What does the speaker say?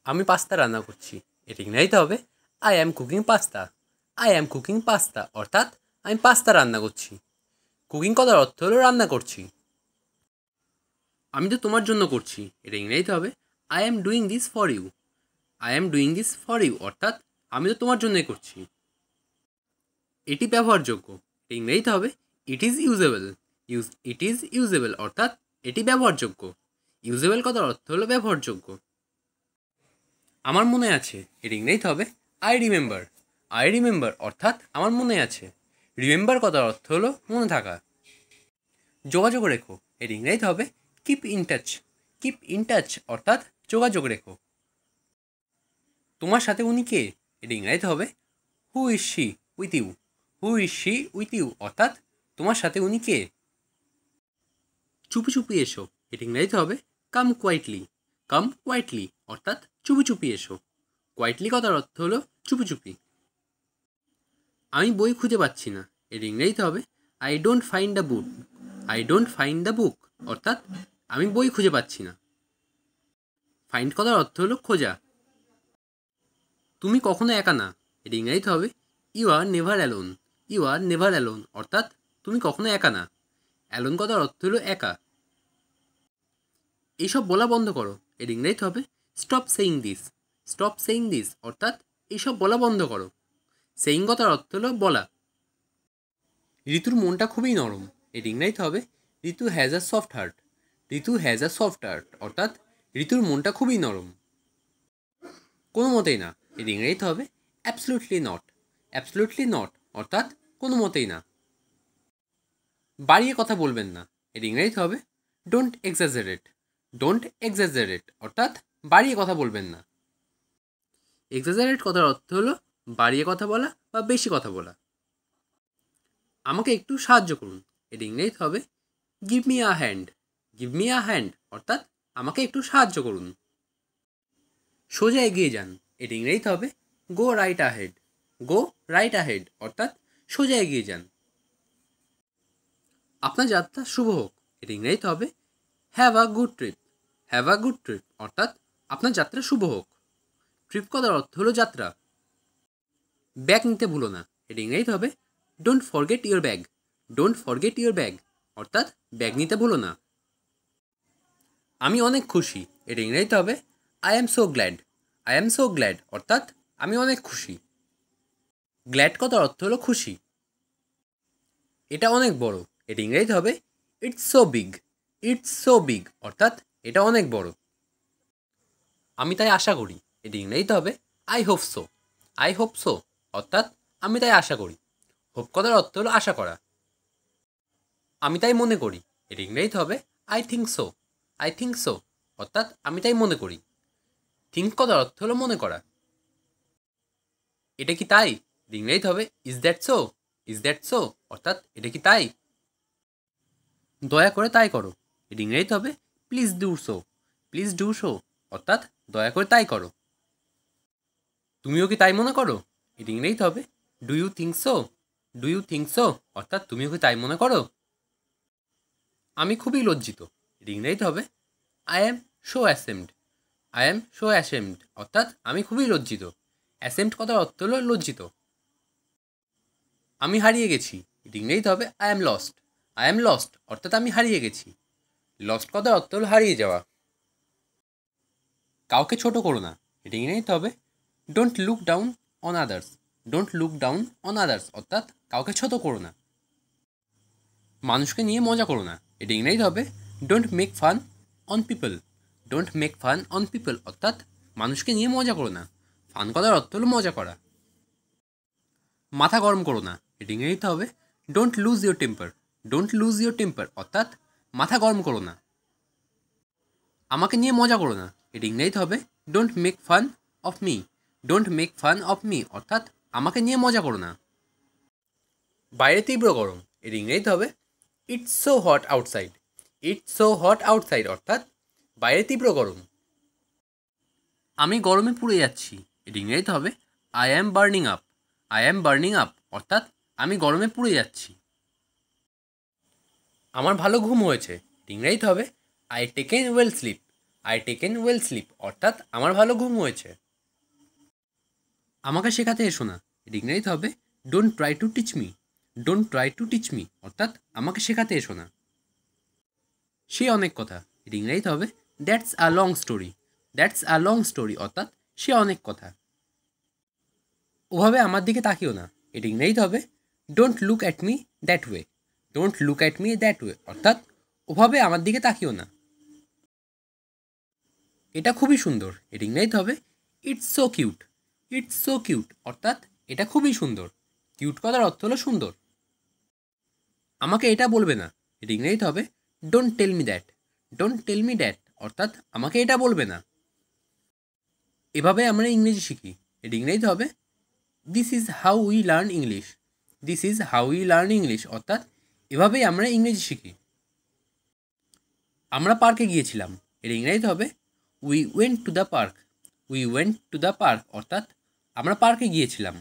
আমি পাস্তা রান্না করছি। এটা ইংরেজিতে হবে I am cooking pasta. I am cooking pasta অর্থাৎ আমি পাস্তা রান্না করছি। কুকিং কথার অর্থ হলো রান্না করছি। আমি তো তোমার জন্য করছি। এটা ইংরেজিতে হবে I am doing this for you. I am doing this for you অর্থাৎ আমি তো তোমার জন্যই করছি। এটি ব্যবহারযোগ্য। এটা ইংরেজিতে হবে it is usable. It is usable অর্থাৎ এটি ব্যবহারযোগ্য। ইউজেবল কথার অর্থ হলো ব্যবহারযোগ্য। আমার মনে আছে। এর ইংরেজিতে হবে আই রিমেম্বার। আই রিমেম্বার অর্থাৎ আমার মনে আছে। রিমেম্বার কথার অর্থ হলো মনে থাকা। যোগাযোগ রেখো। এর ইংরেজিতে হবে keep in touch. Keep in touch অর্থাৎ যোগাযোগ রেখো। তোমার সাথে উনি কে? এর ইংরেজিতে হবে who is she with you. Who is she with you অর্থাৎ তোমার সাথে উনি কে? চুপি চুপি এসো। এর ইংরেজিতে হবে কাম কোয়াইটলি। কাম কোয়াইটলি অর্থাৎ চুপি চুপি এসো। কোয়াইটলি কথার অর্থ হলো চুপি চুপি। আমি বই খুঁজে পাচ্ছি না। এর ইংরেজিতে হবে I don't find the book. I don't find the book অর্থাৎ আমি বই খুঁজে পাচ্ছি না। ফাইন্ড কথার অর্থ হলো খোঁজা। তুমি কখনো একা না। এর ইংরেজিতে হবে you are never alone. You are never alone অর্থাৎ তুমি কখনো একা না। অ্যালোন কথার অর্থ হলো একা। এইসব বলা বন্ধ করো। এর ইংরেজিতে হবে stop saying this. Stop saying this অর্থাৎ এইসব বলা বন্ধ করো। সেইং কথার অর্থ হলো বলা। ঋতুর মনটা খুবই নরম। এর ইংরেজিতে হবে Ritu has a soft heart. Ritu has a soft heart অর্থাৎ ঋতুর মনটা খুবই নরম। কোনো মতেই না। এর ইংরেজিতে হবে অ্যাবসলুটলি নট। অ্যাবসলুটলি নট অর্থাৎ কোনো মতেই না। বাড়িয়ে কথা বলবেন না। এর ইংরেজিতে হবে ডোন্ট এক্সাজারেট। ডোন্ট এক্সাজারেট অর্থাৎ বাড়িয়ে কথা বলবেন না। এক্সাজারেট কথার অর্থ হলো বাড়িয়ে কথা বলা বা বেশি কথা বলা। আমাকে একটু সাহায্য করুন। এর ইংরেজিতে হবে give me a hand. Give me a hand অর্থাৎ আমাকে একটু সাহায্য করুন। সোজা এগিয়ে যান। এর ইংরেজিতে হবে গো রাইট আহেড। গো রাইট আহেড অর্থাৎ সোজা এগিয়ে যান। আপনার যাত্রা শুভ হোক। এর ইংরেজিতে হবে have a good trip. Have a good trip অর্থাৎ আপনার যাত্রা শুভ হোক। ট্রিপ কথার অর্থ হলো যাত্রা। ব্যাগ নিতে ভুলো না। এর ইংরেজিতে হবে don't forget your bag. Don't forget your bag অর্থাৎ ব্যাগ নিতে ভুলো না। আমি অনেক খুশি। এর ইংরেজিতে হবে I am so glad. I am so glad অর্থাৎ আমি অনেক খুশি। গ্ল্যাড কথার অর্থ হলো খুশি। এটা অনেক বড়। এর ইংরেজিতে হবে it's so big. It's so big অর্থাৎ এটা অনেক বড়। আমি তাই আশা করি। এর ইংরেজিতে হবে I hope so. I hope so অর্থাৎ আমি তাই আশা করি। হোপ কথার অর্থ হলো আশা করা। আমি তাই মনে করি। এর ইংরেজিতে হবে I think so. I think so অর্থাৎ আমি তাই মনে করি। থিঙ্ক কথার অর্থ হলো মনে করা। এটা কি তাই? এর ইংরেজিতে হবে is that so. Is that so অর্থাৎ এটা কি তাই? দয়া করে তাই করো। এর ইংরেজিতে হবে please do so. Please do so অর্থাৎ দয়া করে তাই করো। তুমিও কি তাই মনে করো? এর ইংরেজিতে হবে do you think so. Do you think so অর্থাৎ তুমিও কি তাই মনে করো? আমি খুবই লজ্জিত। এর ইংরেজিতে হবে I am show ashamed. I am show ashamed অর্থাৎ আমি খুবই লজ্জিত। অ্যাসেমড কথার অর্থ হলো লজ্জিত। আমি হারিয়ে গেছি। এর ইংরেজিতে হবে I am lost. I am lost অর্থাৎ আমি হারিয়ে গেছি। লস্ট কথার অর্থ হলো হারিয়ে যাওয়া। কাউকে ছোট করো না। এর ইংরেজিতে হবে don't look down on others. Don't look down on others অর্থাৎ কাউকে ছোট করো না। মানুষকে নিয়ে মজা করো না। এর ইংরেজিতে হবে don't make fun on people. Don't make fun on people অর্থাৎ মানুষকে নিয়ে মজা করো না। ফান করার অর্থ হলো মজা করা। মাথা গরম করো না। এর ইংরেজিতে হবে don't lose your temper. Don't lose your temper অর্থাৎ মাথা গরম করো না। আমাকে নিয়ে মজা করো না। এর ইংরেজিতে হবে don't make fun of me. Don't make fun of me অর্থাৎ আমাকে নিয়ে মজা করো না। বাইরে তীব্র গরম। এর ইংরেজিতে হবে it's so hot outside. It's so hot outside অর্থাৎ বাইরে তীব্র গরম। আমি গরমে পুড়ে যাচ্ছি। এর ইংরেজিতে হবে I am burning up. I am burning up অর্থাৎ আমি গরমে পুড়ে যাচ্ছি। আমার ভালো ঘুম হয়েছে। এর ইংরেজিতে হবে I taken well sleep. I taken well sleep অর্থাৎ আমার ভালো ঘুম হয়েছে। আমাকে শেখাতে এসো না, এর ইংরেজিতে হবে don't try to teach me. Don't try to teach me অর্থাৎ আমাকে শেখাতে এসো না। সে অনেক কথা, এর ইংরেজিতে হবে that's a long story. That's a long story অর্থাৎ সে অনেক কথা। ওভাবে আমার দিকে তাকিও না, এর ইংরেজিতে হবে don't look at me that way. Don't look at me that way অর্থাৎ ওভাবে আমার দিকে তাকিও না। এটা খুবই সুন্দর, এর ইংরেজিতে হবে it's so cute. It's so cute অর্থাৎ এটা খুবই সুন্দর। কিউট কথার অর্থ হলো সুন্দর। আমাকে এটা বলবে না, এর ইংরেজিতে হবে don't tell me that. Don't tell me that অর্থাৎ আমাকে এটা বলবে না। এভাবে আমরা ইংরেজি শিখি, এর ইংরেজিতে হবে this is how we learn English. This is how we learn English অর্থাৎ এভাবেই আমরা ইংরেজি শিখি। আমরা পার্কে গিয়েছিলাম, এর ইংরেজিতে হবে we went to the park. We went to the park অর্থাৎ আমরা পার্কে গিয়েছিলাম।